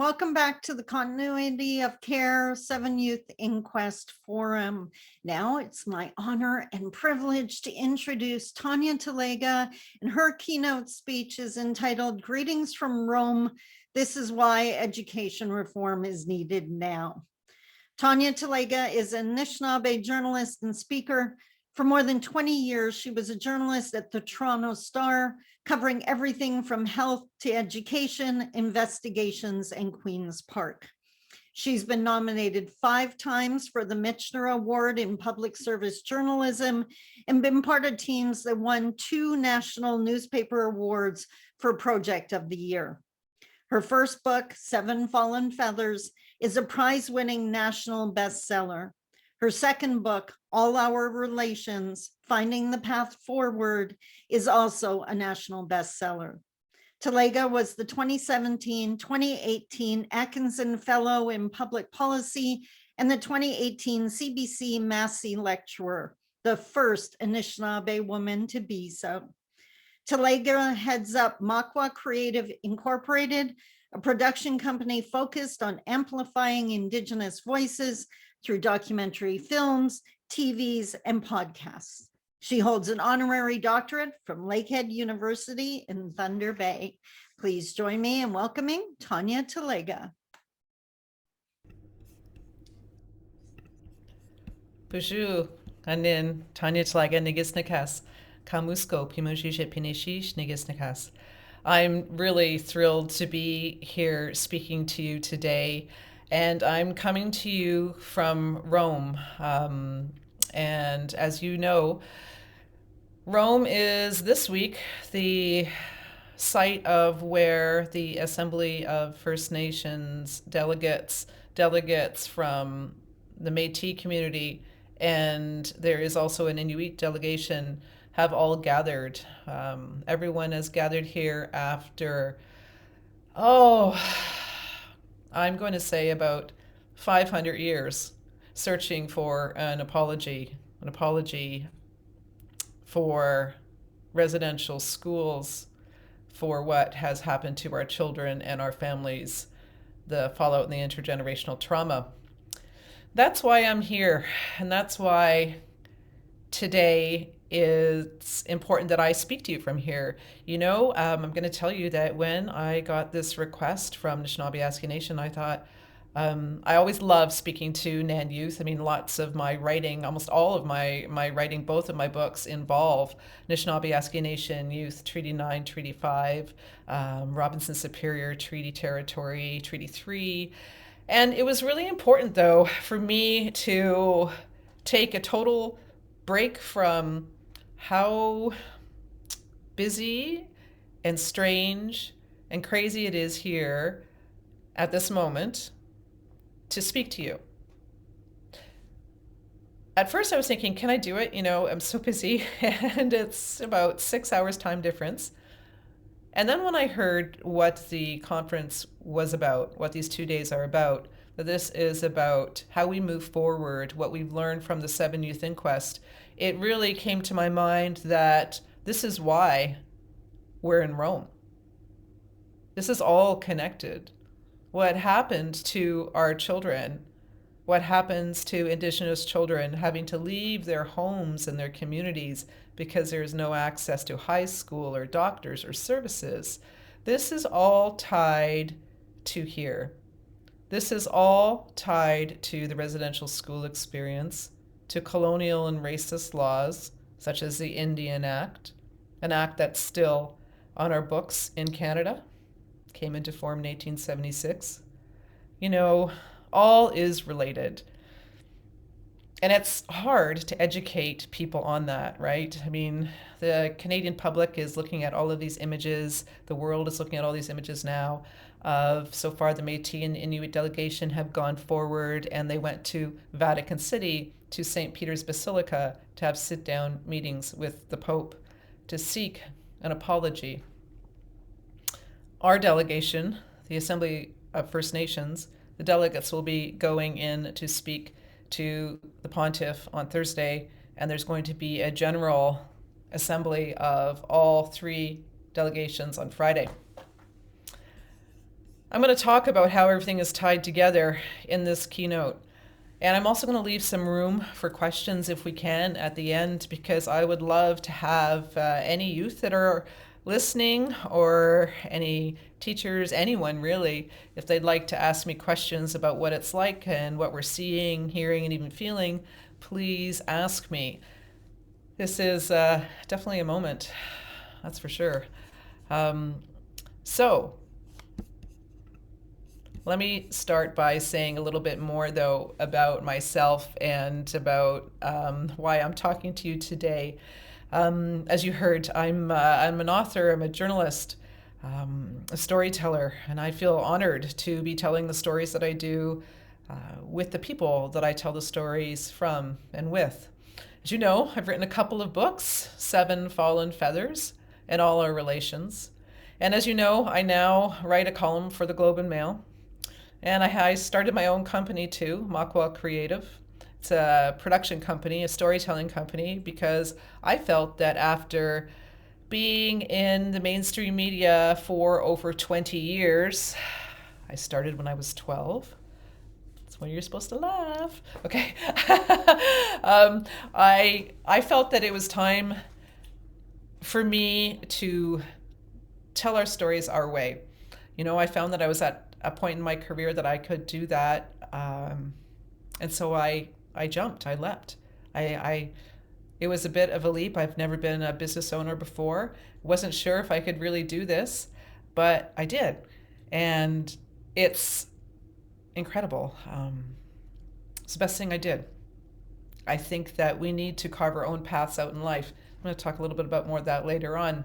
Welcome back to the Continuity of Care 7 Youth Inquest Forum. Now it's my honor and privilege to introduce Tanya Talaga, and her keynote speech is entitled Greetings from Rome. This is why education reform is needed now. Tanya Talaga is a Anishinaabe journalist and speaker. For more than 20 years, she was a journalist at the Toronto Star, covering everything from health to education, investigations, and Queen's Park. She's been nominated 5 times for the Michener Award in Public Service Journalism and been part of teams that won 2 national newspaper awards for Project of the Year. Her first book, 7 Fallen Feathers, is a prize-winning national bestseller. Her second book, All Our Relations, Finding the Path Forward, is also a national bestseller. Talaga was the 2017-2018 Atkinson Fellow in Public Policy and the 2018 CBC Massey Lecturer, the first Anishinaabe woman to be so. Talaga heads up Makwa Creative Incorporated, a production company focused on amplifying Indigenous voices through documentary films, TVs, and podcasts. She holds an honorary doctorate from Lakehead University in Thunder Bay. Please join me in welcoming Tanya Talaga. Bonjour, anin Tanya Talaga Nigisnikas, Kamusko Pimojishe Pinishish Nigisnikas. I'm really thrilled to be here speaking to you today, and I'm coming to you from Rome. And as you know, Rome is this week the site of where the Assembly of First Nations delegates from the Métis community, and there is also an Inuit delegation, have all gathered. Everyone has gathered here after, I'm going to say about 500 years searching for an apology for residential schools, for what has happened to our children and our families, the fallout and the intergenerational trauma. That's why I'm here, and that's why today it's important that I speak to you from here. You know, I'm going to tell you that when I got this request from Anishinaabe Nation, I thought, I always love speaking to NAN youth. I mean, lots of my writing, almost all of my writing, both of my books involve Anishinaabe Nation youth, Treaty 9, Treaty 5, Robinson Superior, Treaty Territory, Treaty 3. And it was really important, though, for me to take a total break from how busy and strange and crazy it is here at this moment to speak to you. At first I was thinking, can I do it? You know, I'm so busy and it's about 6 hours time difference. And then when I heard what the conference was about, what these 2 days are about, that this is about how we move forward, what we've learned from the 7 Youth Inquest, it really came to my mind that this is why we're in Rome. This is all connected. What happened to our children, what happens to Indigenous children having to leave their homes and their communities because there is no access to high school or doctors or services. This is all tied to here. This is all tied to the residential school experience, to colonial and racist laws, such as the Indian Act, an act that's still on our books in Canada, came into form in 1876. You know, all is related. And it's hard to educate people on that, right? I mean, the Canadian public is looking at all of these images. The world is looking at all these images now of, so far, the Métis and Inuit delegation have gone forward and they went to Vatican City, to St. Peter's Basilica, to have sit-down meetings with the Pope to seek an apology. Our delegation, the Assembly of First Nations, the delegates will be going in to speak to the Pontiff on Thursday, and there's going to be a general assembly of all 3 delegations on Friday. I'm going to talk about how everything is tied together in this keynote. And I'm also going to leave some room for questions if we can at the end, because I would love to have any youth that are listening or any teachers, anyone really, if they'd like to ask me questions about what it's like and what we're seeing, hearing, and even feeling, please ask me. This is definitely a moment, that's for sure. So, let me start by saying a little bit more, though, about myself and about why I'm talking to you today. As you heard, I'm an author, I'm a journalist, a storyteller, and I feel honored to be telling the stories that I do with the people that I tell the stories from and with. As you know, I've written a couple of books, Seven Fallen Feathers, and All Our Relations. And as you know, I now write a column for the Globe and Mail. And I started my own company too, Makwa Creative. It's a production company, a storytelling company, because I felt that after being in the mainstream media for over 20 years, I started when I was 12. That's when you're supposed to laugh. Okay. I felt that it was time for me to tell our stories our way. I found that I was at a point in my career that I could do that, and so I jumped. I leapt. I It was a bit of a leap. I've never been a business owner before. Wasn't sure if I could really do this, but I did, and it's incredible. It's the best thing I did. I think that we need to carve our own paths out in life. I'm going to talk a little bit about more of that later on.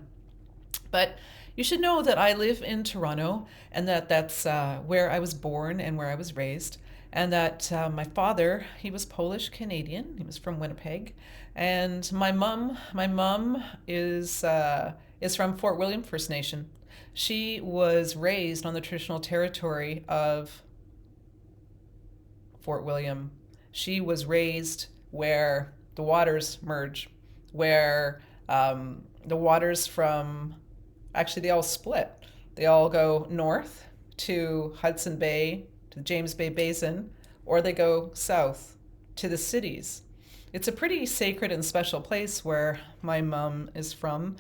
But you should know that I live in Toronto, and that's where I was born and where I was raised. And that my father, he was Polish Canadian. He was from Winnipeg, and my mom is from Fort William First Nation. She was raised on the traditional territory of Fort William. She was raised where the waters merge, where the waters from actually they all split. They all go north to Hudson Bay, to the James Bay Basin, or they go south to the cities. It's a pretty sacred and special place where my mom is from.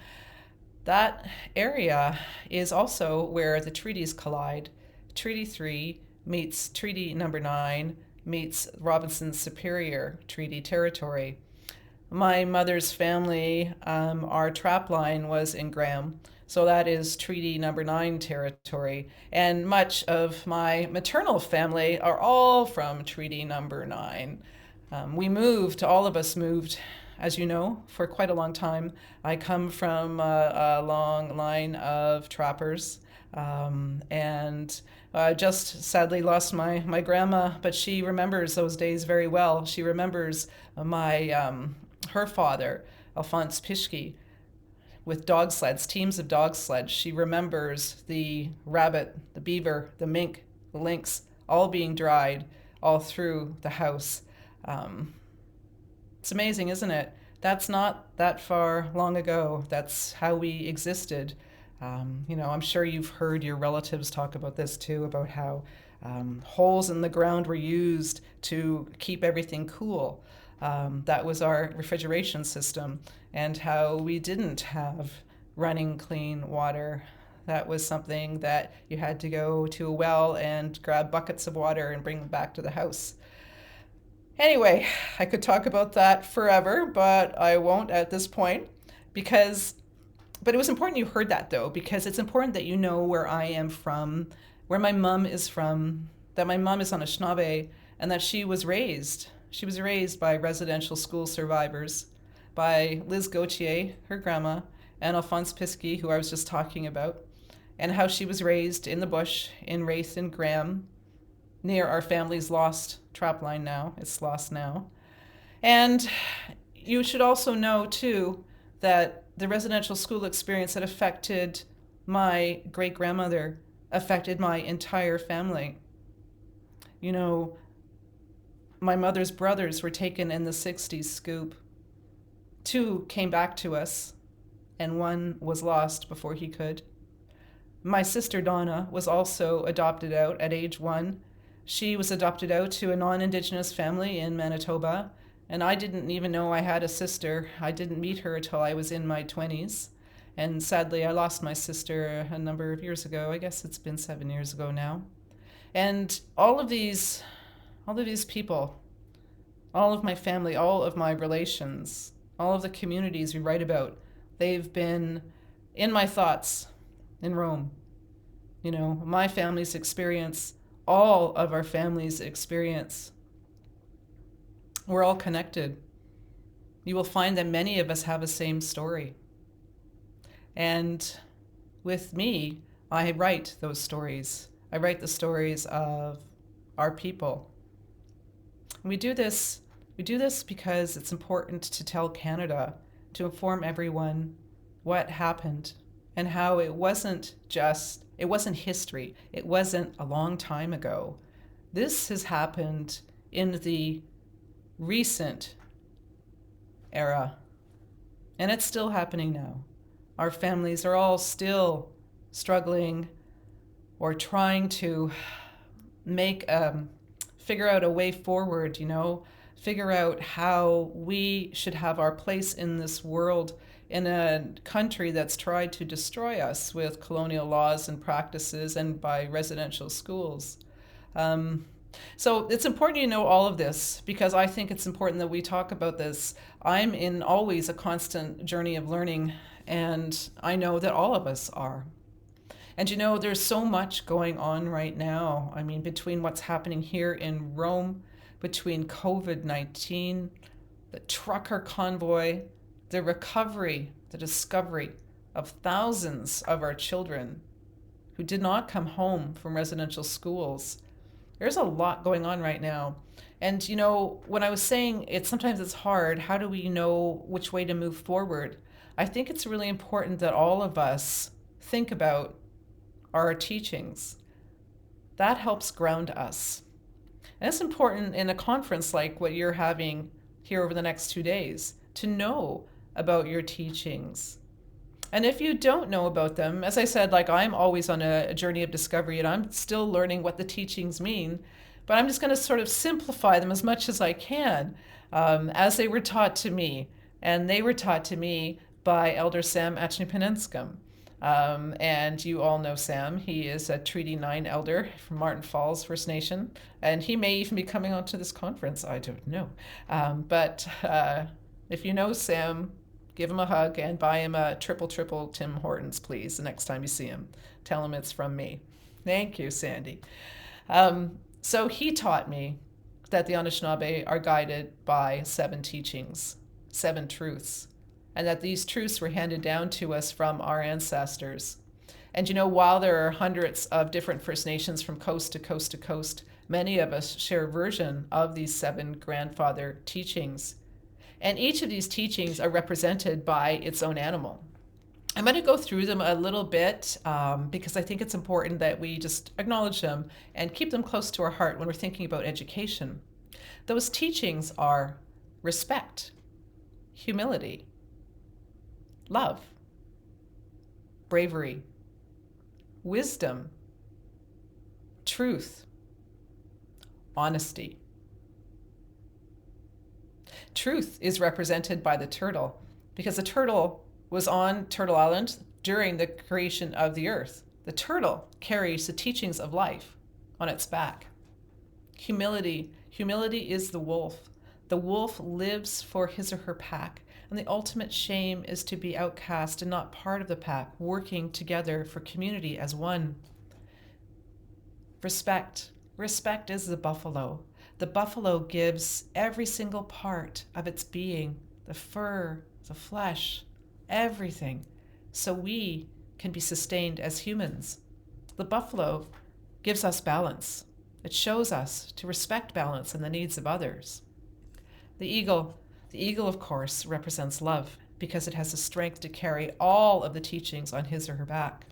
That area is also where the treaties collide. Treaty 3 meets Treaty Number 9 meets Robinson's Superior Treaty Territory. My mother's family, our trap line was in Graham, so that is Treaty Number 9 territory. And much of my maternal family are all from Treaty Number 9. All of us moved, as you know, for quite a long time. I come from a long line of trappers, and just sadly lost my grandma, but she remembers those days very well. She remembers her father, Alphonse Pischke, with dog sleds, teams of dog sleds. She remembers the rabbit, the beaver, the mink, the lynx, all being dried all through the house. It's amazing, isn't it? That's not that far long ago. That's how we existed. I'm sure you've heard your relatives talk about this too, about how holes in the ground were used to keep everything cool. That was our refrigeration system, and how we didn't have running clean water. That was something that you had to go to a well and grab buckets of water and bring them back to the house. Anyway, I could talk about that forever, but I won't at this point, but it was important you heard that though, because it's important that you know where I am from, where my mom is from, that my mom is Anishinaabe, and that she was raised by residential school survivors, by Liz Gauthier, her grandma, and Alphonse Pischke, who I was just talking about, and how she was raised in the bush in Wraith and Graham, near our family's lost trap line now. It's lost now. And you should also know, too, that the residential school experience that affected my great-grandmother affected my entire family. My mother's brothers were taken in the 60s scoop. 2 came back to us, and 1 was lost before he could. My sister Donna was also adopted out at age 1. She was adopted out to a non-Indigenous family in Manitoba, and I didn't even know I had a sister. I didn't meet her until I was in my 20s. And sadly, I lost my sister a number of years ago. I guess it's been 7 years ago now. And all of these people, all of my family, all of my relations, all of the communities we write about, they've been in my thoughts in Rome. You know, my family's experience, all of our family's experience. We're all connected. You will find that many of us have the same story. And with me, I write those stories. I write the stories of our people. We do this because it's important to tell Canada, to inform everyone what happened and how it wasn't history. It wasn't a long time ago. This has happened in the recent era, and it's still happening now. Our families are all still struggling or trying to figure out a way forward, figure out how we should have our place in this world, in a country that's tried to destroy us with colonial laws and practices and by residential schools. So it's important you know all of this, because I think it's important that we talk about this. I'm in always a constant journey of learning, and I know that all of us are. And there's so much going on right now. I mean, between what's happening here in Rome, between COVID-19, the trucker convoy, the recovery, the discovery of thousands of our children who did not come home from residential schools. There's a lot going on right now. And when I was saying sometimes it's hard, how do we know which way to move forward? I think it's really important that all of us think about our teachings. That helps ground us. And it's important in a conference like what you're having here over the next 2 days to know about your teachings. And if you don't know about them, as I said, I'm always on a journey of discovery, and I'm still learning what the teachings mean, but I'm just going to sort of simplify them as much as I can, as they were taught to me. And they were taught to me by Elder Sam Achnepanenskum. And you all know Sam. He is a Treaty 9 elder from Martin Falls First Nation, and he may even be coming onto this conference. I don't know. But if you know Sam, give him a hug and buy him a triple Tim Hortons, please, the next time you see him. Tell him it's from me. Thank you, Sandy. So he taught me that the Anishinaabe are guided by 7 teachings, 7 truths, and that these truths were handed down to us from our ancestors. And while there are hundreds of different First Nations from coast to coast to coast, many of us share a version of these 7 grandfather teachings. And each of these teachings are represented by its own animal. I'm going to go through them a little bit because I think it's important that we just acknowledge them and keep them close to our heart when we're thinking about education. Those teachings are respect, humility, love, bravery, wisdom, truth, honesty. Truth is represented by the turtle, because the turtle was on Turtle Island during the creation of the earth. The turtle carries the teachings of life on its back. Humility is the wolf. The wolf lives for his or her pack, and the ultimate shame is to be outcast and not part of the pack, working together for community as one. Respect is the buffalo. The buffalo gives every single part of its being, the fur, the flesh, everything, so we can be sustained as humans. The buffalo gives us balance. It shows us to respect balance and the needs of others. The eagle, of course, represents love because it has the strength to carry all of the teachings on his or her back.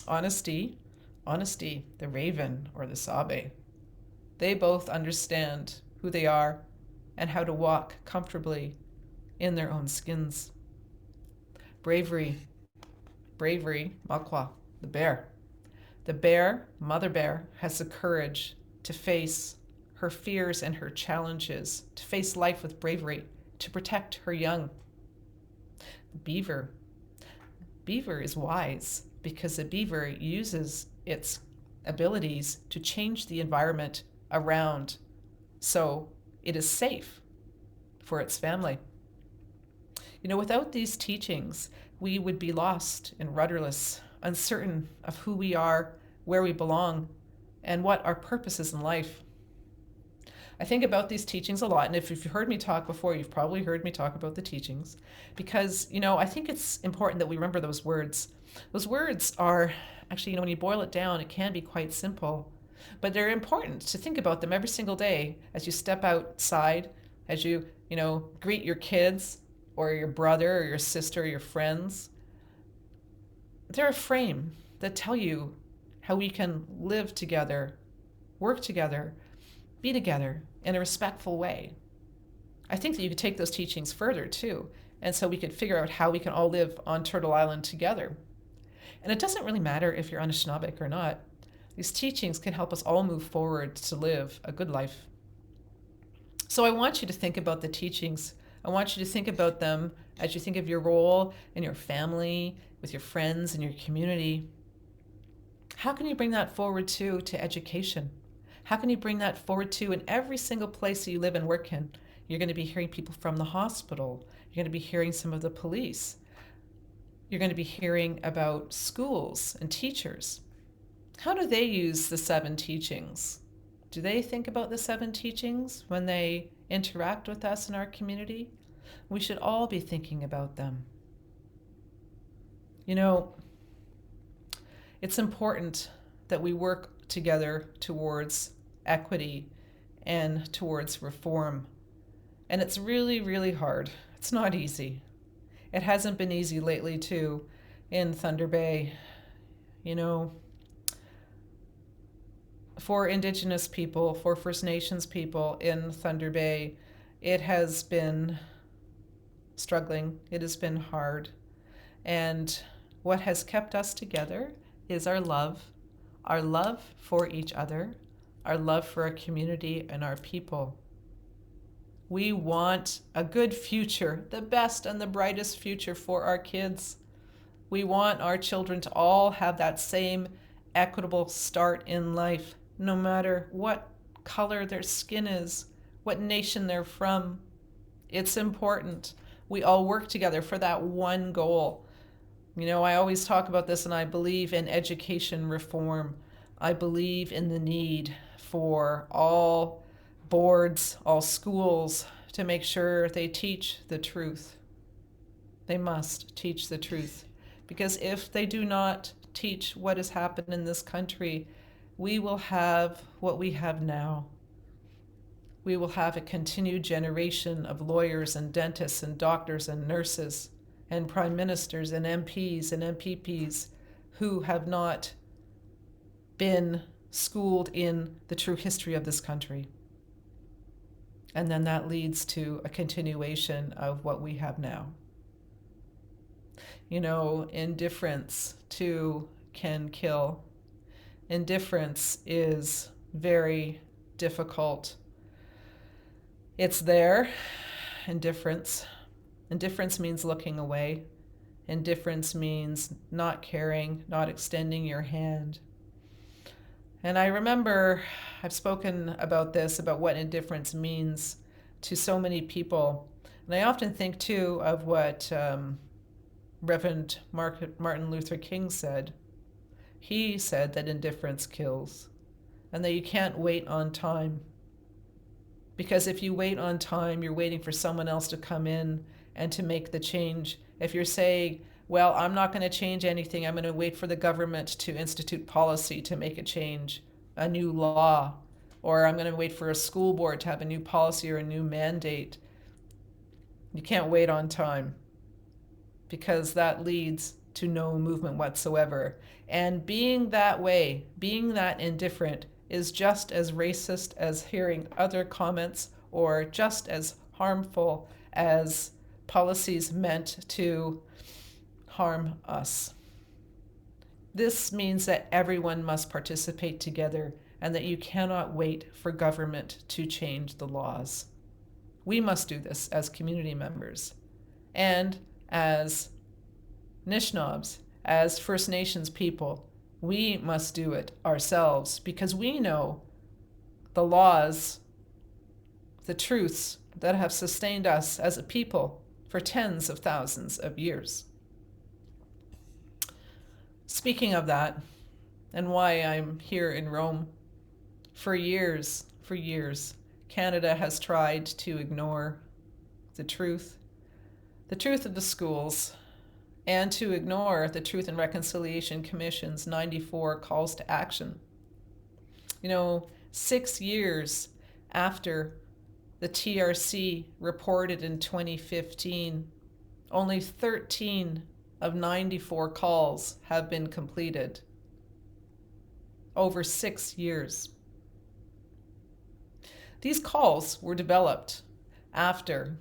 Honesty, the raven or the sabe. They both understand who they are and how to walk comfortably in their own skins. Bravery, makwa. The bear. The bear, mother bear, has the courage to face her fears and her challenges, to face life with bravery, to protect her young. The beaver. Beaver is wise because the beaver uses its abilities to change the environment around so it is safe for its family. Without these teachings, we would be lost and rudderless, uncertain of who we are, where we belong, and what our purpose is in life. I think about these teachings a lot, and if you've heard me talk before, you've probably heard me talk about the teachings, because, I think it's important that we remember those words. Those words are actually, when you boil it down, it can be quite simple, but they're important to think about them every single day as you step outside, as you, greet your kids or your brother or your sister or your friends. They're a frame that tell you how we can live together, work together, be together in a respectful way. I think that you could take those teachings further too, and so we could figure out how we can all live on Turtle Island together. And it doesn't really matter if you're Anishinaabe or not. These teachings can help us all move forward to live a good life. So I want you to think about the teachings. I want you to think about them as you think of your role in your family, with your friends, and your community. How can you bring that forward too to education? How can you bring that forward too in every single place that you live and work in? You're going to be hearing people from the hospital. You're going to be hearing some of the police. You're going to be hearing about schools and teachers. How do they use the 7 teachings? Do they think about the 7 teachings when they interact with us in our community? We should all be thinking about them. It's important that we work together towards equity and towards reform. And it's really, really hard. It's not easy. It hasn't been easy lately, too, in Thunder Bay. For Indigenous people, for First Nations people in Thunder Bay, it has been struggling. It has been hard. And what has kept us together is our love for each other, our love for our community and our people. We want a good future, the best and the brightest future for our kids. We want our children to all have that same equitable start in life, no matter what color their skin is, what nation they're from. It's important. We all work together for that one goal. I always talk about this, and I believe in education reform. I believe in the need for all boards, all schools, to make sure they teach the truth. They must teach the truth. Because if they do not teach what has happened in this country, we will have what we have now. We will have a continued generation of lawyers and dentists and doctors and nurses and prime ministers and MPs and MPPs who have not been schooled in the true history of this country. And then that leads to a continuation of what we have now. Indifference too can kill. Indifference is very difficult. It's there, indifference. Indifference means looking away. Indifference means not caring, not extending your hand. And I remember I've spoken about this, about what indifference means to so many people. And I often think, too, of what Reverend Martin Luther King said. He said that indifference kills, and that you can't wait on time. Because if you wait on time, you're waiting for someone else to come in and to make the change. If you're saying, well, I'm not going to change anything, I'm going to wait for the government to institute policy to make a change, a new law, or I'm going to wait for a school board to have a new policy or a new mandate. You can't wait on time, because that leads to no movement whatsoever. And being that way, being that indifferent, is just as racist as hearing other comments, or just as harmful as policies meant to harm us. This means that everyone must participate together and that you cannot wait for government to change the laws. We must do this as community members and as Nishnabs, as First Nations people. We must do it ourselves because we know the laws, the truths that have sustained us as a people for tens of thousands of years. Speaking of that, and why I'm here in Rome, for years, Canada has tried to ignore the truth of the schools, and to ignore the Truth and Reconciliation Commission's 94 calls to action. 6 years after the TRC reported in 2015, only 13 of 94 calls have been completed. Over 6 years. These calls were developed after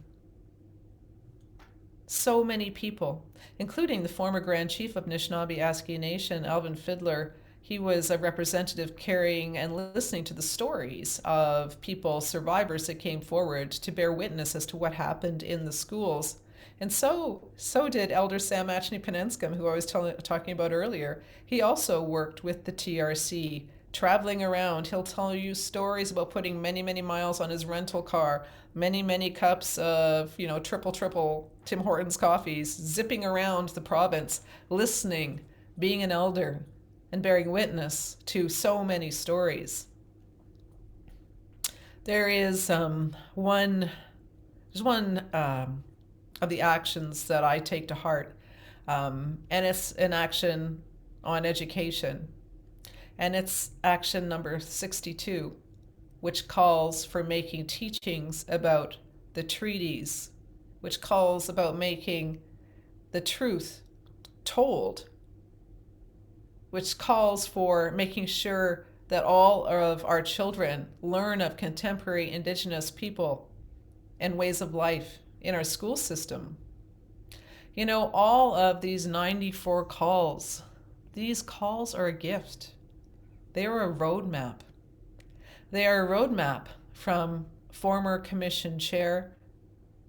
so many people, including the former Grand Chief of Anishinaabe-Aski Nation, Alvin Fiddler. He was a representative carrying and listening to the stories of people, survivors that came forward to bear witness as to what happened in the schools. And so did Elder Sam Achny Penenscom, who I was talking about earlier. He also worked with the TRC, traveling around. He'll tell you stories about putting many, many miles on his rental car, many, many cups of, triple Tim Hortons coffees, zipping around the province, listening, being an elder, and bearing witness to so many stories. There is one of the actions that I take to heart, and it's an action on education. And it's action number 62, which calls for making teachings about the treaties, which calls about making the truth told, which calls for making sure that all of our children learn of contemporary Indigenous people and ways of life in our school system. All of these 94 calls, these calls are a gift. They are a roadmap. They are a roadmap from former Commission Chair,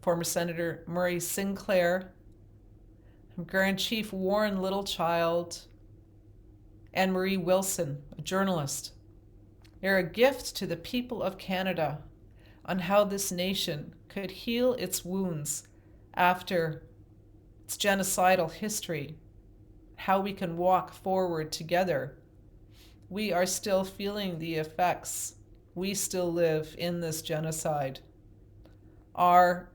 former Senator Murray Sinclair, from Grand Chief Warren Littlechild, and Marie Wilson, a journalist. They're a gift to the people of Canada on how this nation could heal its wounds after its genocidal history, how we can walk forward together. We are still feeling the effects. We still live in this genocide. Our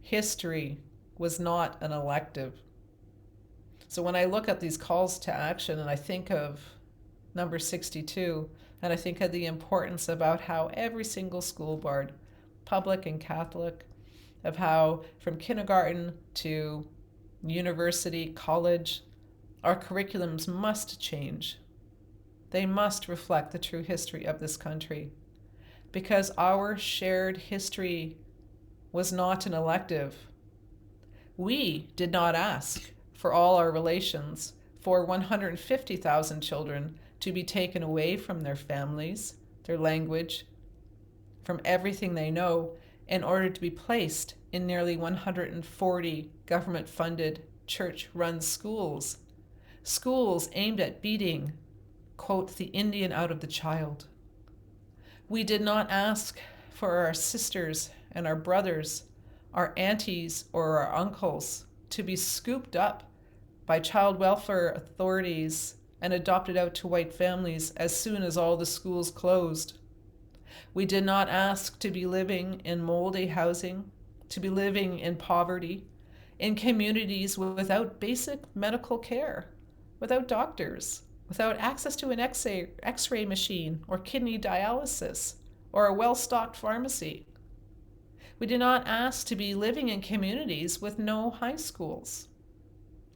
history was not an elective. So when I look at these calls to action and I think of number 62, and I think of the importance about how every single school board, public and Catholic, of how from kindergarten to university, college, our curriculums must change. They must reflect the true history of this country, because our shared history was not an elective. We did not ask for all our relations, for 150,000 children to be taken away from their families, their language, from everything they know, in order to be placed in nearly 140 government-funded, church-run schools. Schools aimed at beating, quote, the Indian out of the child. We did not ask for our sisters and our brothers, our aunties or our uncles to be scooped up by child welfare authorities and adopted out to white families as soon as all the schools closed. We did not ask to be living in moldy housing, to be living in poverty, in communities without basic medical care, without doctors, without access to an X-ray machine or kidney dialysis or a well-stocked pharmacy. We did not ask to be living in communities with no high schools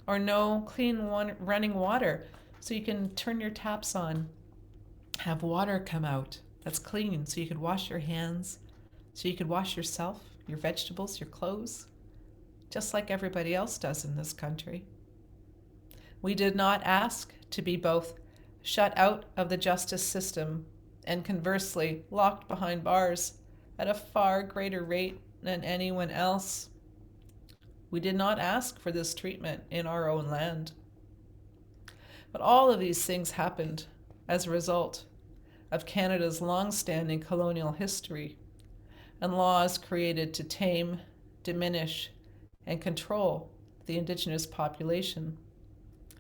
or no clean running water so you can turn your taps on, have water come out that's clean so you could wash your hands, so you could wash yourself, your vegetables, your clothes, just like everybody else does in this country. We did not ask to be both shut out of the justice system and conversely locked behind bars at a far greater rate than anyone else. We did not ask for this treatment in our own land. But all of these things happened as a result of Canada's long-standing colonial history and laws created to tame, diminish, and control the Indigenous population,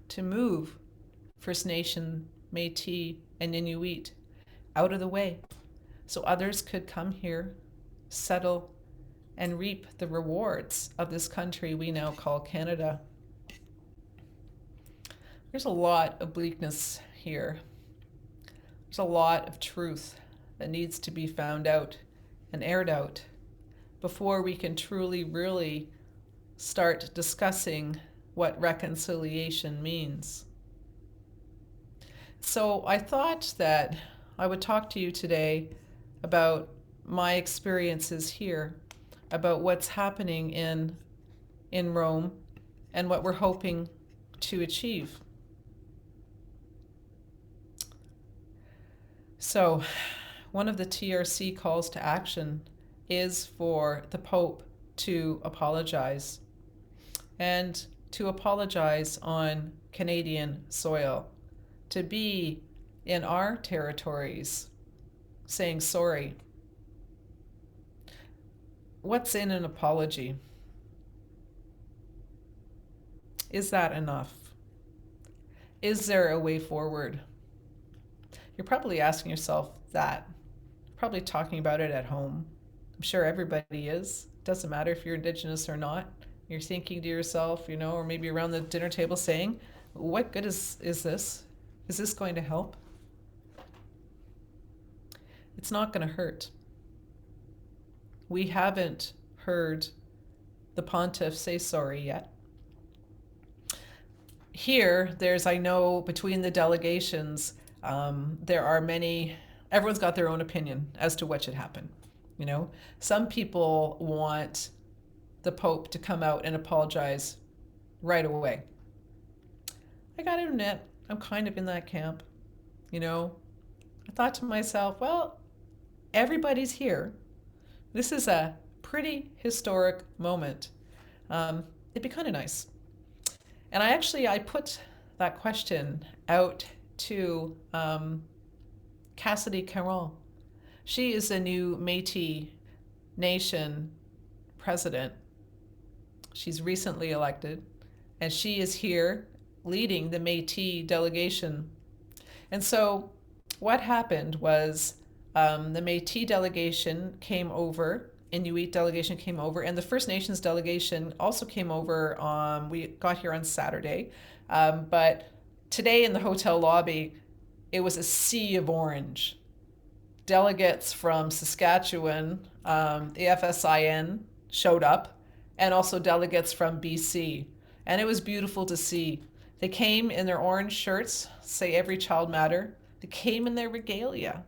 to move First Nation, Métis, and Inuit out of the way so others could come here, settle, and reap the rewards of this country we now call Canada. There's a lot of bleakness here. There's a lot of truth that needs to be found out and aired out before we can truly, really start discussing what reconciliation means. So I thought that I would talk to you today about my experiences here, about what's happening in Rome and what we're hoping to achieve. So one of the TRC calls to action is for the Pope to apologize, and to apologize on Canadian soil, to be in our territories saying sorry. What's in an apology? Is that enough? Is there a way forward? You're probably asking yourself that. Probably talking about it at home. I'm sure everybody is. Doesn't matter if you're Indigenous or not. You're thinking to yourself, or maybe around the dinner table saying, what good is this? Is this going to help? It's not going to hurt. We haven't heard the pontiff say sorry yet. Here, I know between the delegations, there are many, everyone's got their own opinion as to what should happen. Some people want the Pope to come out and apologize right away. I gotta admit, I'm kind of in that camp. I thought to myself, well, everybody's here. This is a pretty historic moment. It'd be kind of nice. And I put that question out to Cassidy Caron. She is the new Métis Nation president. She's recently elected, and she is here leading the Métis delegation. And so what happened was the Métis delegation came over, Inuit delegation came over, and the First Nations delegation also came over. We got here on Saturday, but today in the hotel lobby, it was a sea of orange. Delegates from Saskatchewan, the FSIN showed up, and also delegates from BC. And it was beautiful to see. They came in their orange shirts, say Every Child Matter. They came in their regalia.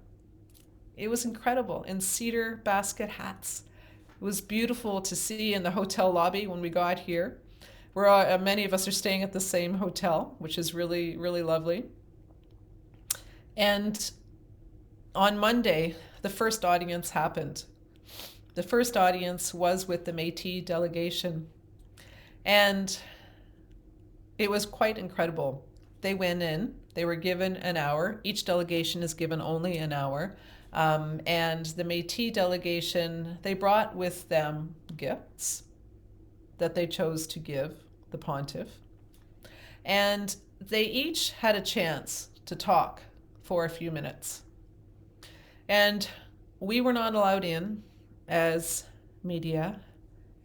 It was incredible, in cedar basket hats. It was beautiful to see in the hotel lobby when we got here. Many of us are staying at the same hotel, which is really, really lovely. And on Monday, the first audience happened. The first audience was with the Métis delegation. And it was quite incredible. They went in, they were given an hour. Each delegation is given only an hour. And the Métis delegation, they brought with them gifts that they chose to give the pontiff. And they each had a chance to talk for a few minutes. And we were not allowed in as media,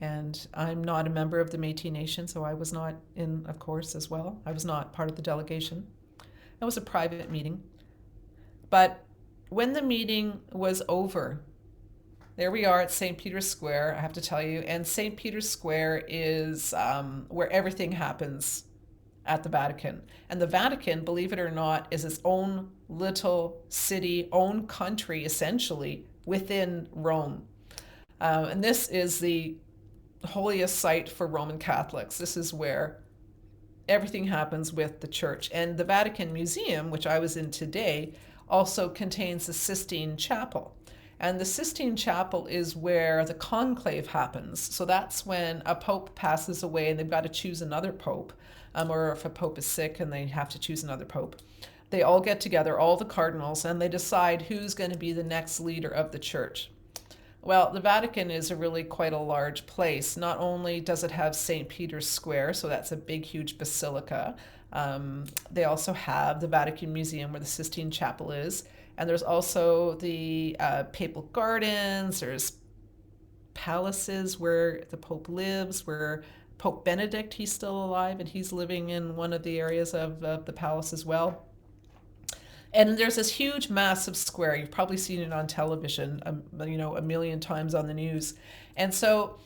and I'm not a member of the Métis Nation, so I was not in, of course, as well. I was not part of the delegation. It was a private meeting. But when the meeting was over, there we are at St. Peter's Square, I have to tell you, and St. Peter's Square is where everything happens at the Vatican. And the Vatican, believe it or not, is its own little city, own country, essentially, within Rome. And this is the holiest site for Roman Catholics. This is where everything happens with the church. And the Vatican Museum, which I was in today, also contains the Sistine Chapel. And the Sistine Chapel is where the conclave happens. So that's when a pope passes away and they've got to choose another pope, or if a pope is sick and they have to choose another pope. They all get together, all the cardinals, and they decide who's going to be the next leader of the church. Well, the Vatican is a really quite a large place. Not only does it have St. Peter's Square, so that's a big, huge basilica. They also have the Vatican Museum where the Sistine Chapel is. And there's also the Papal Gardens. There's palaces where the Pope lives, where Pope Benedict, he's still alive, and he's living in one of the areas of the palace as well. And there's this huge, massive square. You've probably seen it on television, a million times on the news. And so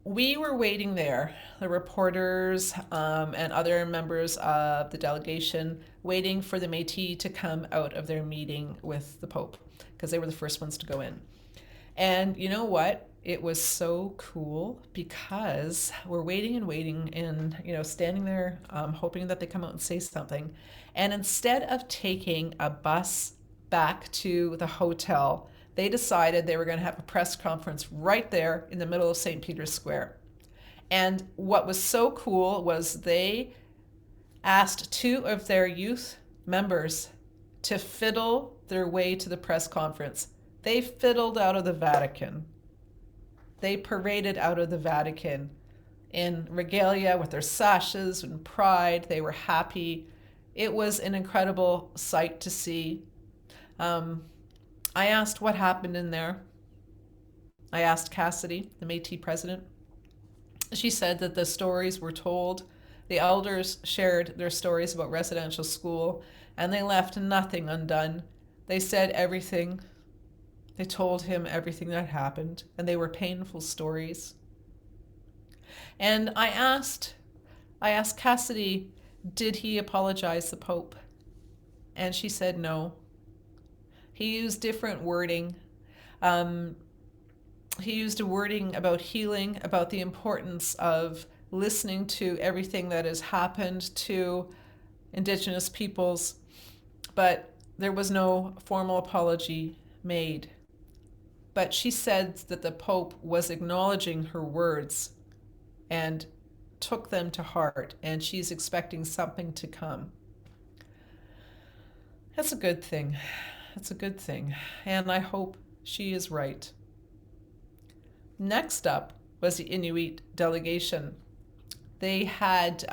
we were waiting there, the reporters and other members of the delegation, waiting for the Métis to come out of their meeting with the Pope, because they were the first ones to go in. And you know what? It was so cool because we're waiting and standing there, hoping that they come out and say something. And instead of taking a bus back to the hotel, they decided they were going to have a press conference right there in the middle of St. Peter's Square. And what was so cool was they asked two of their youth members to fiddle their way to the press conference. They fiddled out of the Vatican. They paraded out of the Vatican in regalia with their sashes and pride. They were happy. It was an incredible sight to see. I asked what happened in there. I asked Cassidy, the Métis president. She said that the stories were told. The elders shared their stories about residential school, and they left nothing undone. They said everything. They told him everything that happened, and they were painful stories. And I asked Cassidy, did he apologize to the Pope? And she said no. He used different wording. He used a wording about healing, about the importance of listening to everything that has happened to Indigenous peoples, but there was no formal apology made. But she said that the Pope was acknowledging her words and took them to heart, and she's expecting something to come. That's a good thing. That's a good thing. And I hope she is right. Next up was the Inuit delegation. They had,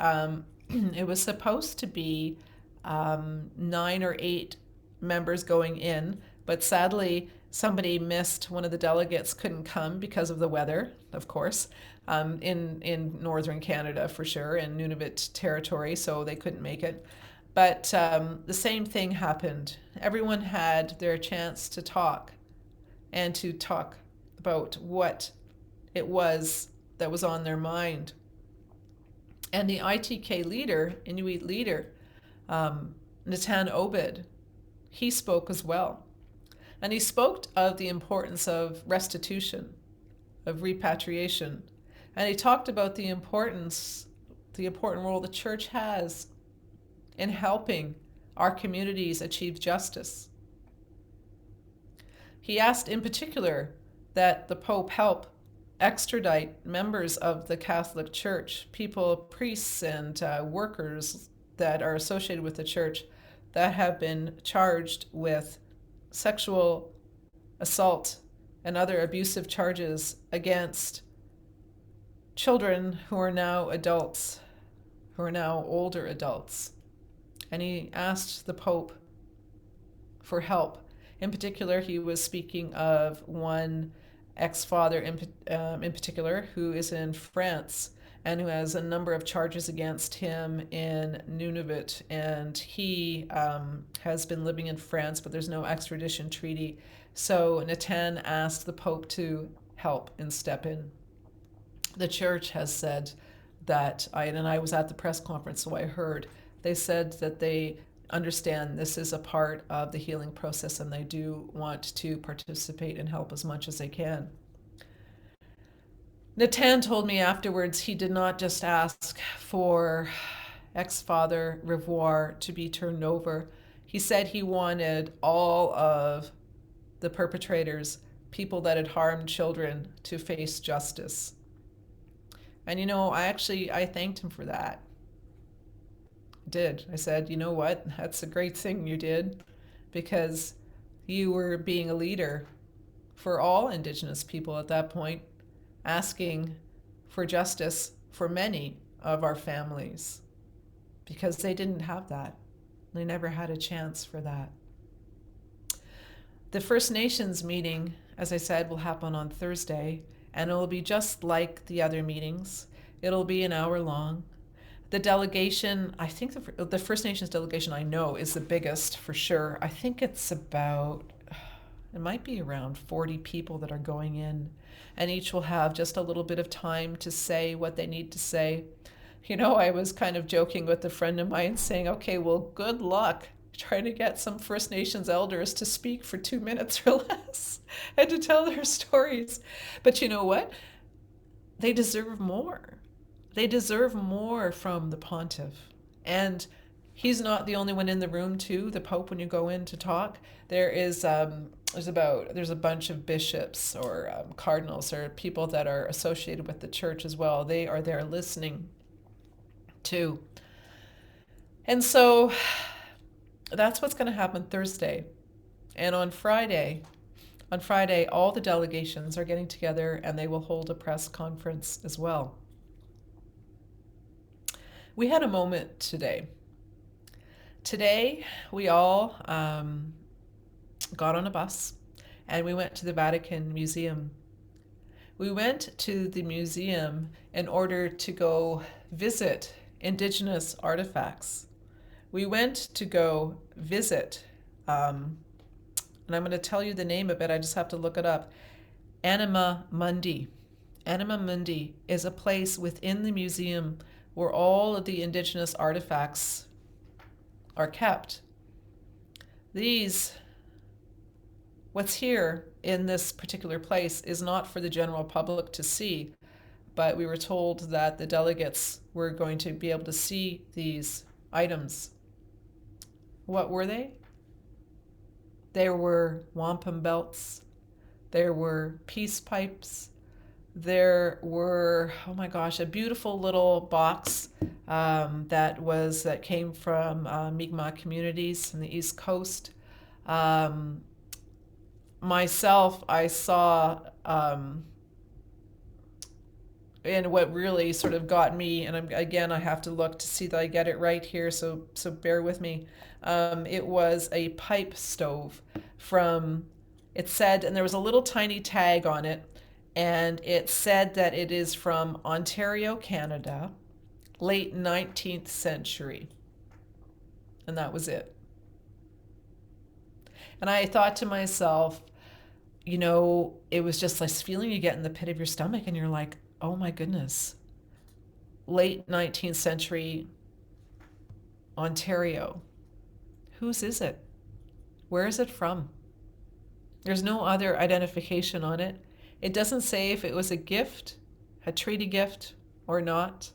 it was supposed to be 9 or 8 members going in, but sadly somebody missed. One of the delegates couldn't come because of the weather, of course, in northern Canada for sure, in Nunavut territory, so they couldn't make it. But the same thing happened. Everyone had their chance to talk and to talk about what it was that was on their mind. And the ITK leader, Inuit leader, Natan Obed, he spoke as well. And he spoke of the importance of restitution, of repatriation. And he talked about the important role the church has in helping our communities achieve justice. He asked in particular that the Pope help extradite members of the Catholic Church, people, priests, and workers that are associated with the church that have been charged with sexual assault and other abusive charges against children who are now adults, who are now older adults. And he asked the Pope for help. In particular, he was speaking of one ex-father in particular who is in France and who has a number of charges against him in Nunavut. And he has been living in France, but there's no extradition treaty. So Natan asked the Pope to help and step in. The church has said that, and I was at the press conference, so I heard, they said that they understand this is a part of the healing process and they do want to participate and help as much as they can. Natan told me afterwards he did not just ask for ex-father Revoir to be turned over. He said he wanted all of the perpetrators, people that had harmed children, to face justice. And I thanked him for that. I did. I said, you know what? That's a great thing you did, because you were being a leader for all Indigenous people at that point, asking for justice for many of our families, because they didn't have that. They never had a chance for that. The First Nations meeting, as I said, will happen on Thursday, and it will be just like the other meetings. It'll be an hour long. The delegation, I think the First Nations delegation I know is the biggest for sure. I think it might be around 40 people that are going in, and each will have just a little bit of time to say what they need to say. I was kind of joking with a friend of mine saying, okay, well, good luck trying to get some First Nations elders to speak for 2 minutes or less and to tell their stories. But you know what? They deserve more. They deserve more from the pontiff. And he's not the only one in the room, too. The Pope, when you go in to talk, there's a bunch of bishops or cardinals or people that are associated with the church as well. They are there listening too. And so that's what's going to happen Thursday. And on Friday, all the delegations are getting together and they will hold a press conference as well. We had a moment today. Today, we all got on a bus and we went to the Vatican Museum. We went to the museum in order to go visit Indigenous artifacts. We went to go visit, and I'm going to tell you the name of it, I just have to look it up. Anima Mundi. Anima Mundi is a place within the museum where all of the Indigenous artifacts are kept. What's here in this particular place is not for the general public to see, but we were told that the delegates were going to be able to see these items. What were they? There were wampum belts. There were peace pipes. There were, oh my gosh, a beautiful little box that came from Mi'kmaq communities in the East Coast. Myself, I saw, and what really sort of got me, and I have to look to see that I get it right here, so bear with me. It was a pipe stove it said, and there was a little tiny tag on it, and it said that it is from Ontario, Canada, late 19th century. And that was it. And I thought to myself, it was just this feeling you get in the pit of your stomach, and you're like, oh my goodness, late 19th century Ontario. Whose is it? Where is it from? There's no other identification on it. It doesn't say if it was a gift, a treaty gift, or not.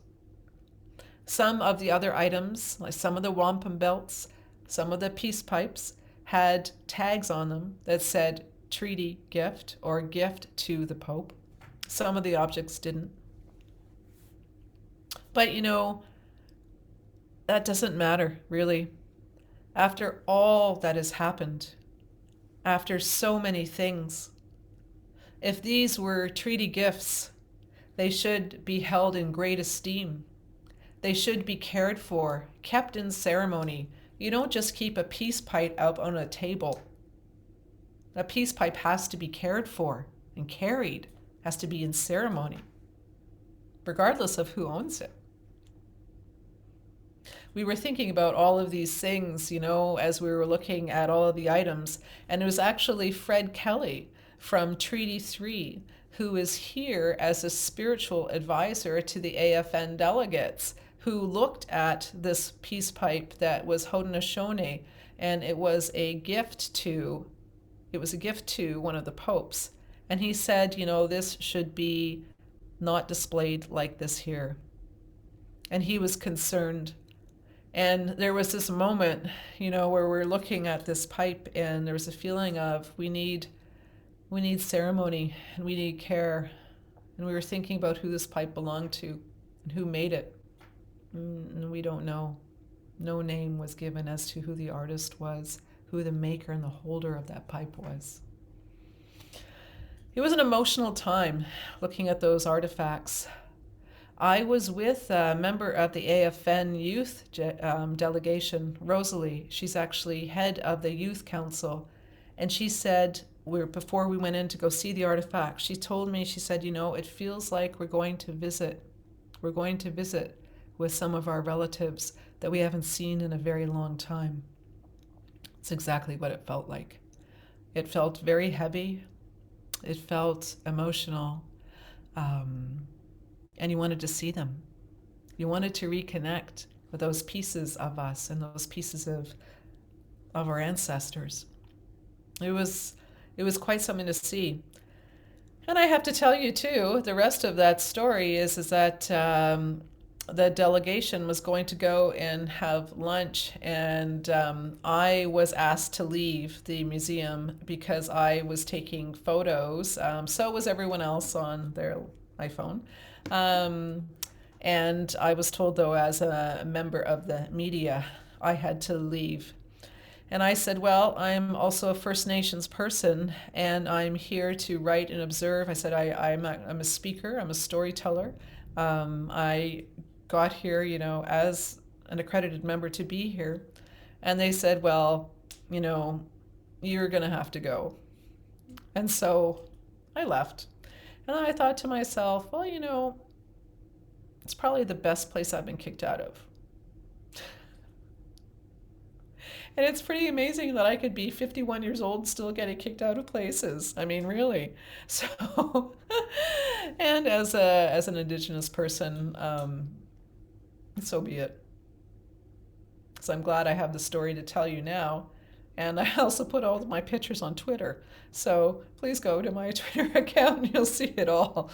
Some of the other items, like some of the wampum belts, some of the peace pipes, had tags on them that said treaty gift or gift to the Pope. Some of the objects didn't. But that doesn't matter, really. After all that has happened, after so many things, if these were treaty gifts, they should be held in great esteem. They should be cared for, kept in ceremony. You don't just keep a peace pipe out on a table. A peace pipe has to be cared for and carried, has to be in ceremony, regardless of who owns it. We were thinking about all of these things, as we were looking at all of the items, and it was actually Fred Kelly from Treaty 3 who is here as a spiritual advisor to the AFN delegates, who looked at this peace pipe that was Haudenosaunee, and it was a gift to one of the popes. And he said, this should be not displayed like this here. And he was concerned And there was this moment, where we're looking at this pipe, and there was a feeling of we need ceremony, and we need care. And we were thinking about who this pipe belonged to and who made it. And we don't know. No name was given as to who the artist was, who the maker and the holder of that pipe was. It was an emotional time looking at those artifacts. I was with a member of the AFN youth delegation, Rosalie. She's actually head of the youth council. And she said, before we went in to go see the artifact, she told me, she said, it feels like we're going to visit. We're going to visit with some of our relatives that we haven't seen in a very long time. It's exactly what it felt like. It felt very heavy. It felt emotional. And you wanted to see them. You wanted to reconnect with those pieces of us and those pieces of our ancestors. It was quite something to see. And I have to tell you too, the rest of that story is that the delegation was going to go and have lunch, and I was asked to leave the museum because I was taking photos. So was everyone else on their iPhone. And I was told, though, as a member of the media, I had to leave. And I said, well, I'm also a First Nations person, and I'm here to write and observe. I said, I'm a speaker, I'm a storyteller. I got here, as an accredited member to be here. And they said, well, you're going to have to go. And so I left. And I thought to myself, well, it's probably the best place I've been kicked out of. And it's pretty amazing that I could be 51 years old still getting kicked out of places. I mean, really. So, and as an Indigenous person, so be it. So I'm glad I have the story to tell you now. And I also put all of my pictures on Twitter. So please go to my Twitter account and you'll see it all.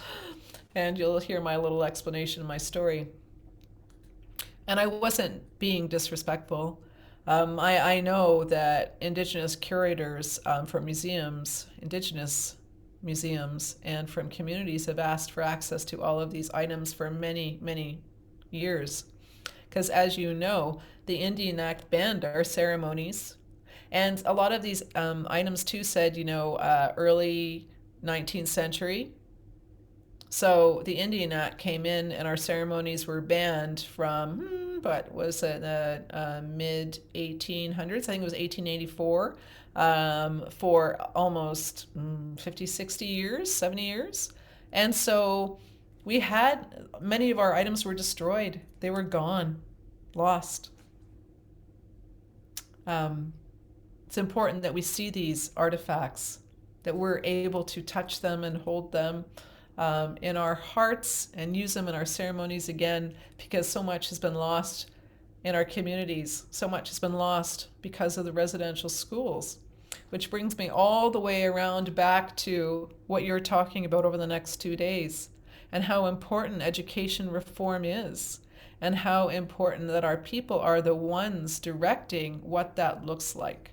And you'll hear my little explanation of my story. And I wasn't being disrespectful. I know that Indigenous curators from museums, Indigenous museums, and from communities have asked for access to all of these items for many, many years. Because as you know, the Indian Act banned our ceremonies. And a lot of these items too said, early 19th century. So the Indian Act came in and our ceremonies were banned from, but was it mid 1800s? I think it was 1884 for almost 50, 60 years, 70 years. And so many of our items were destroyed. They were gone, lost. It's important that we see these artifacts, that we're able to touch them and hold them in our hearts and use them in our ceremonies again, because so much has been lost in our communities. So much has been lost because of the residential schools, which brings me all the way around back to what you're talking about over the next 2 days, and how important education reform is, and how important that our people are the ones directing what that looks like,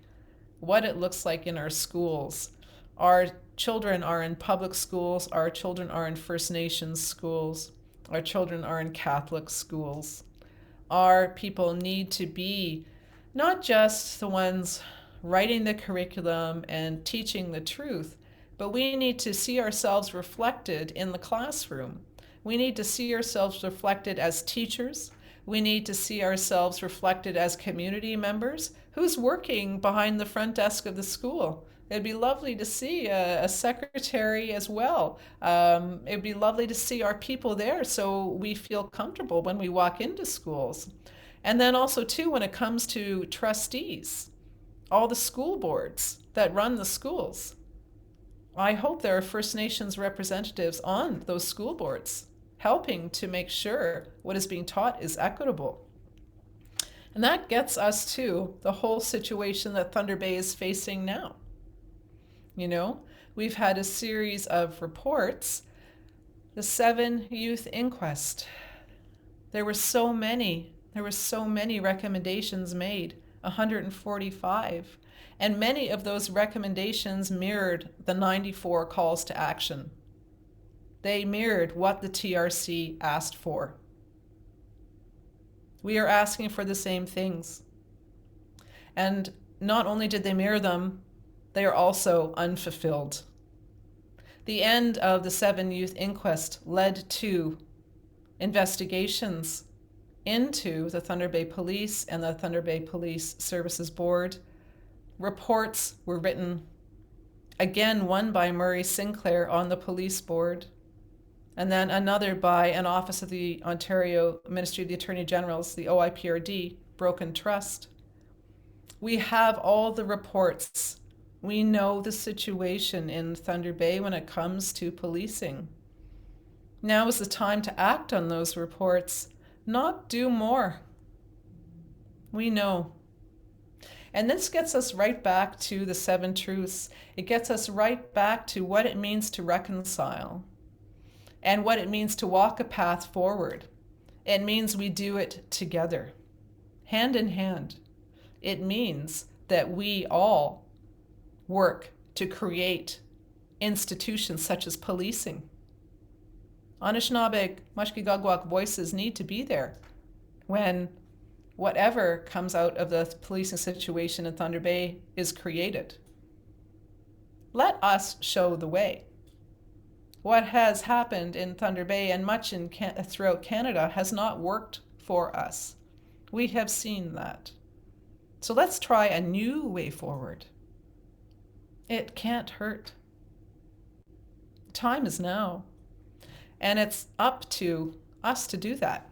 what it looks like in our schools. Our children are in public schools, our children are in First Nations schools, our children are in Catholic schools. Our people need to be not just the ones writing the curriculum and teaching the truth, but we need to see ourselves reflected in the classroom. We need to see ourselves reflected as teachers. We need to see ourselves reflected as community members. Who's working behind the front desk of the school? It'd be lovely to see a secretary as well. It'd be lovely to see our people there so we feel comfortable when we walk into schools. And then also too, when it comes to trustees, all the school boards that run the schools, I hope there are First Nations representatives on those school boards helping to make sure what is being taught is equitable. And that gets us to the whole situation that Thunder Bay is facing now. We've had a series of reports. The 7 youth inquest. There were so many There were so many recommendations made, 145. And many of those recommendations mirrored the 94 calls to action. They mirrored what the TRC asked for. We are asking for the same things. And not only did they mirror them, they are also unfulfilled. The end of the 7 Youth Inquest led to investigations into the Thunder Bay Police and the Thunder Bay Police Services Board. Reports were written, again, one by Murray Sinclair on the police board, and then another by an office of the Ontario Ministry of the Attorney General's, the OIPRD, Broken Trust. We have all the reports. We know the situation in Thunder Bay when it comes to policing. Now is the time to act on those reports, not do more. We know. And this gets us right back to the 7 truths. It gets us right back to what it means to reconcile and what it means to walk a path forward. It means we do it together, hand in hand. It means that we all work to create institutions such as policing. Anishinaabe, Mushkegowuk voices need to be there when whatever comes out of the policing situation in Thunder Bay is created. Let us show the way. What has happened in Thunder Bay and much throughout Canada has not worked for us. We have seen that. So let's try a new way forward. It can't hurt. Time is now. And it's up to us to do that.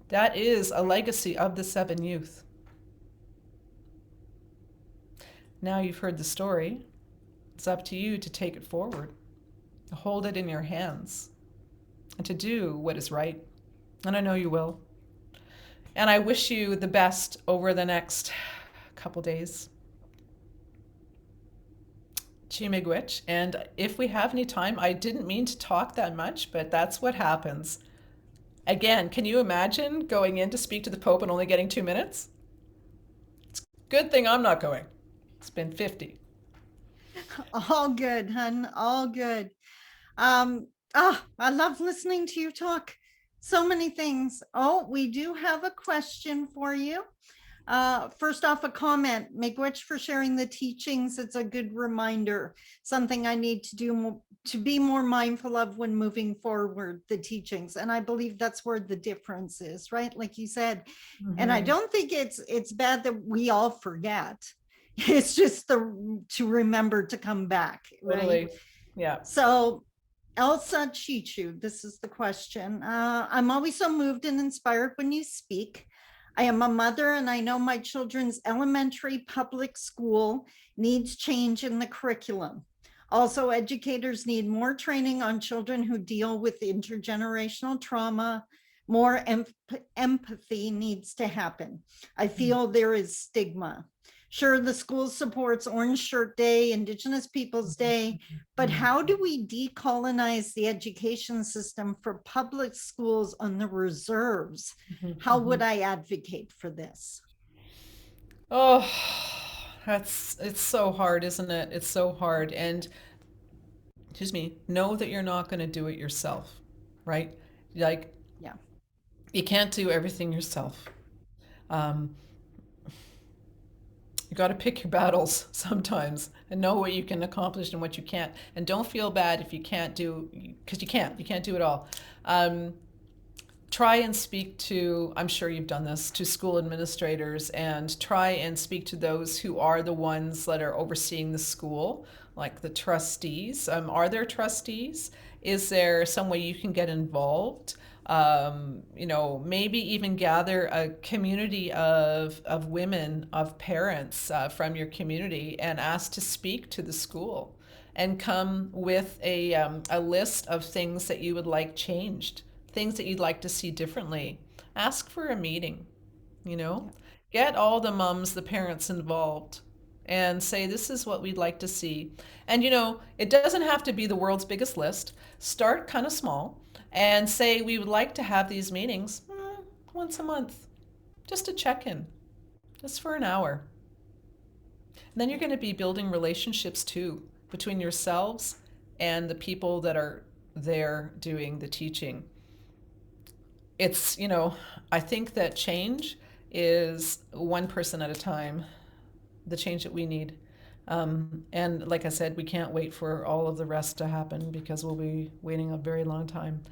That is a legacy of the 7 Youth. Now you've heard the story. It's up to you to take it forward, to hold it in your hands, and to do what is right. And I know you will. And I wish you the best over the next couple days. Chimigwich. And if we have any time, I didn't mean to talk that much, but that's what happens. Again, can you imagine going in to speak to the Pope and only getting 2 minutes? It's a good thing I'm not going. It's been 50. All good, hun. All good. I love listening to you talk. So many things. Oh, we do have a question for you. First off, a comment. Miigwech for sharing the teachings. It's a good reminder. Something I need to do to be more mindful of when moving forward, the teachings. And I believe that's where the difference is, right? Like you said. Mm-hmm. And I don't think it's bad that we all forget. It's just to remember to come back, right? Totally. Yeah. So Elsa Chichu, this is the question. I'm always so moved and inspired when you speak. I am a mother and I know my children's elementary public school needs change in the curriculum. Also, educators need more training on children who deal with intergenerational trauma. More empathy needs to happen. I feel there is stigma. Sure, the school supports Orange Shirt Day, Indigenous Peoples Day, but how do we decolonize the education system for public schools on the reserves? How would I advocate for this? Oh, it's so hard, isn't it? It's so hard. And excuse me, know that you're not going to do it yourself, right? Like, yeah, you can't do everything yourself. You got to pick your battles sometimes and know what you can accomplish and what you can't. And don't feel bad if you can't do, because you can't do it all. Try and speak to, I'm sure you've done this, to school administrators, and try and speak to those who are the ones that are overseeing the school, like the trustees. Are there trustees? Is there some way you can get involved? Maybe even gather a community of women, of parents from your community, and ask to speak to the school and come with a list of things that you would like changed, things that you'd like to see differently. Ask for a meeting, get all the mums, the parents involved, and say, this is what we'd like to see. And, it doesn't have to be the world's biggest list. Start kind of small and say, we would like to have these meetings. once a month, just to check in, just for an hour. And then you're going to be building relationships too between yourselves and the people that are there doing the teaching. It's, I think that change is one person at a time, the change that we need. And like I said, we can't wait for all of the rest to happen because we'll be waiting a very long time.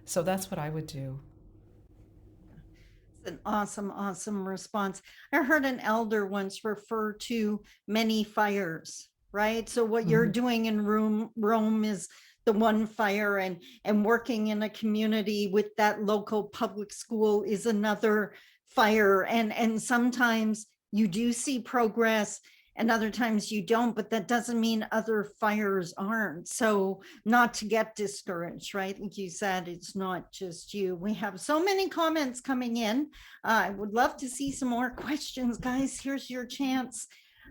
So that's what I would do. An awesome, awesome response. I heard an elder once refer to many fires, right? So what you're Mhm. doing in Rome is the one fire, and working in a community with that local public school is another fire. And sometimes you do see progress and other times you don't, but that doesn't mean other fires aren't. So not to get discouraged, right? Like you said, it's not just you. We have so many comments coming in. I would love to see some more questions, guys. Here's your chance.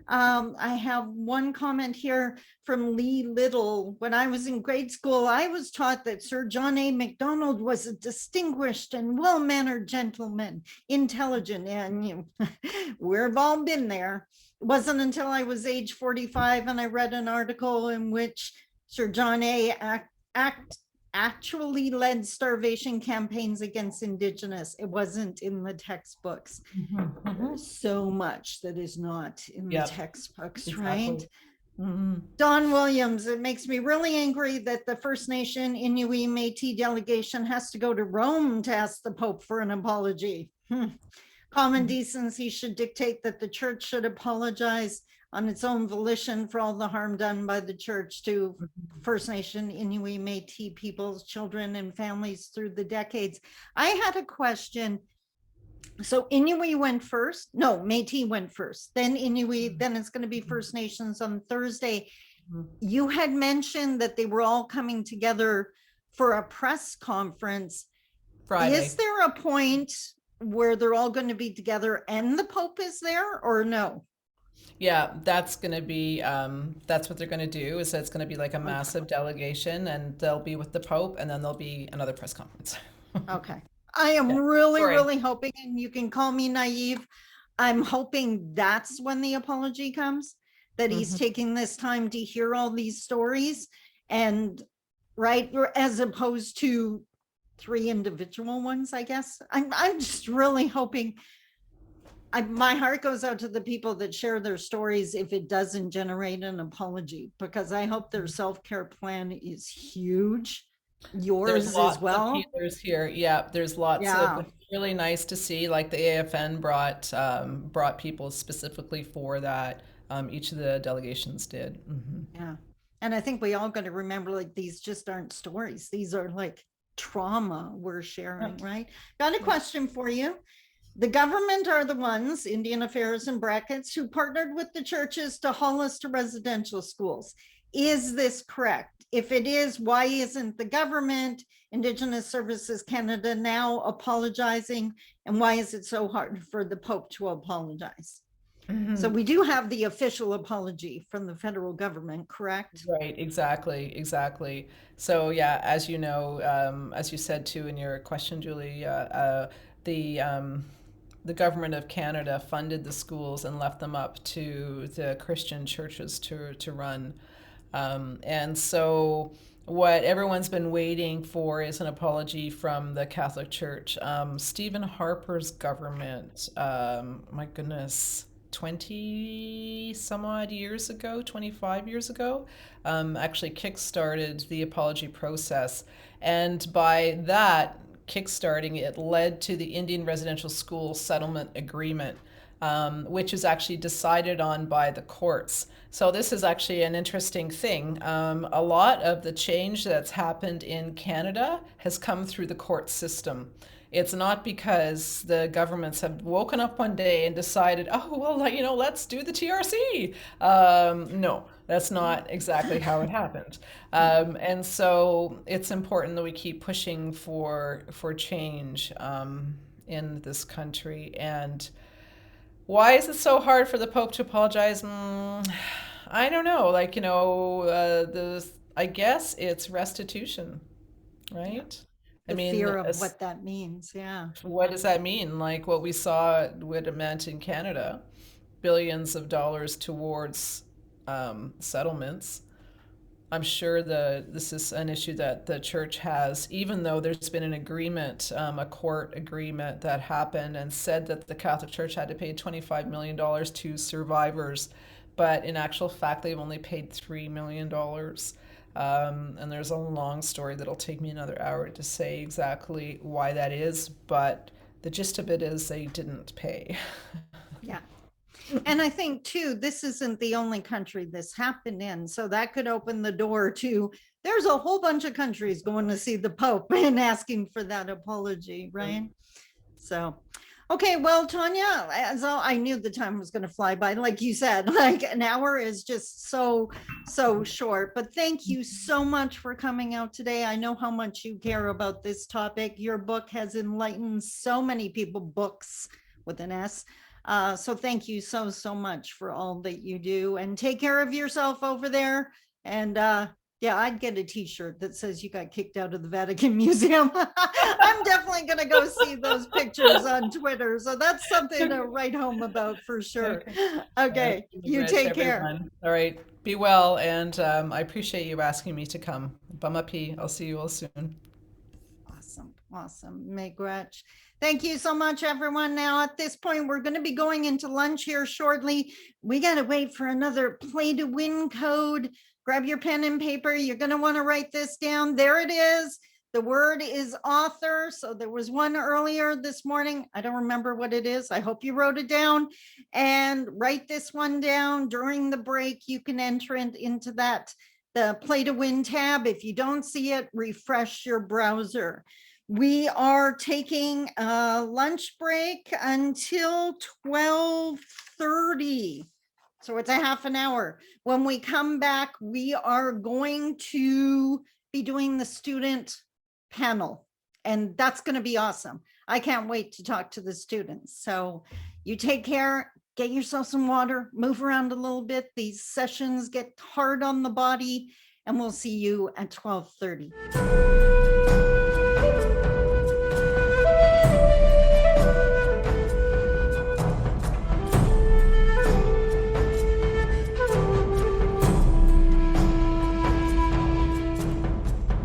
I have one comment here from Lee Little. When I was in grade school, I was taught that Sir John A. Macdonald was a distinguished and well-mannered gentleman, intelligent, and we've all been there. It wasn't until I was age 45 and I read an article in which Sir John A. Actually led starvation campaigns against Indigenous. It wasn't in the textbooks. Mhm. Mhm. There's so much that is not in the Yep, textbooks, right? exactly. Hmm. Don Williams, it makes me really angry that the First Nation Inuit Métis delegation has to go to Rome to ask the Pope for an apology. Common decency should dictate that the church should apologize on its own volition for all the harm done by the church to First Nation Inuit Métis peoples, children, and families through the decades. I had a question. So Inuit went first. No, Métis went first. Then Inuit. Then it's going to be First Nations on Thursday. You had mentioned that they were all coming together for a press conference. Is Friday. there a point where they're all going to be together and the Pope is there, or no? Yeah, that's going to be, that's what they're going to do is that it's going to be like a Okay. massive delegation and they'll be with the Pope and then there'll be another press conference. Okay. I am Yeah, really, sorry. really hoping, and you can call me naive, I'm hoping that's when the apology comes, that he's Mhm. taking this time to hear all these stories and right, as opposed to three individual ones, I guess. I'm just really hoping. My heart goes out to the people that share their stories if it doesn't generate an apology, because I hope their self-care plan is huge. There's Yours as lots of well. healers here. Yeah, there's lots of, Yeah. it's really nice to see like the AFN brought people specifically for that. Each of the delegations did. Hmm. Yeah. And I think we all got to remember, like, these just aren't stories. These are like trauma we're sharing, Yep. right? Got a Yep. question for you. The government are the ones, Indian Affairs in brackets, who partnered with the churches to haul us to residential schools. Is this correct? If it is, why isn't the government, Indigenous Services Canada, now apologizing? And why is it so hard for the Pope to apologize? So Mhm. we do have the official apology from the federal government, correct? Right, exactly, exactly. So yeah, as you know, as you said too in your question, Julie, the the government of Canada funded the schools and left them up to the Christian churches to run. And so what everyone's been waiting for is an apology from the Catholic Church. Stephen Harper's government, my goodness, 20 some odd years ago, 25 years ago, actually kickstarted the apology process. And by that kickstarting, it led to the Indian Residential School Settlement Agreement, which is actually decided on by the courts. So this is actually an interesting thing. A lot of the change that's happened in Canada has come through the court system. It's not because the governments have woken up one day and decided, oh, well, let's do the TRC. No, that's not exactly how it happened. And so it's important that we keep pushing for change in this country. And why is it so hard for the Pope to apologize? I don't know. I guess it's restitution, Yeah. right? I the mean, fear of what that means. Yeah. what does that mean? Like what we saw, what it meant in Canada, billions of dollars towards settlements. I'm sure this is an issue that the church has, even though there's been an agreement, a court agreement that happened and said that the Catholic Church had to pay $25 million to survivors. But in actual fact, they've only paid $3 million. And there's a long story that'll take me another hour to say exactly why that is. But the gist of it is they didn't pay. Yeah. And I think too, this isn't the only country this happened in. So that could open the door to, there's a whole bunch of countries going to see the Pope and asking for that apology, right? So, okay, well, Tanya, as I knew the time was going to fly by, like you said, like an hour is just so short. But thank you so much for coming out today. I know how much you care about this topic. Your book has enlightened so many people, books with an S. So thank you so much for all that you do, and take care of yourself over there. And yeah, I'd get a t-shirt that says you got kicked out of the Vatican Museum. I'm definitely going to go see those pictures on Twitter. So that's something to write home about for sure. Okay, you take care. All right, be well, and I appreciate you asking me to come. Bumapee, I'll see you all soon. Awesome. Miigwech. Thank you so much, everyone. Now, at this point, we're going to be going into lunch here shortly. We got to wait for another play to win code. Grab your pen and paper. You're going to want to write this down. There it is. The word is author. So there was one earlier this morning. I don't remember what it is. I hope you wrote it down, and write this one down during the break. You can enter it into the play to win tab. If you don't see it, refresh your browser. We are taking a lunch break until 12:30. So it's a half an hour. When we come back, we are going to be doing the student panel, and that's going to be awesome. I can't wait to talk to the students. So you take care, get yourself some water, move around a little bit. These sessions get hard on the body, and we'll see you at 12:30.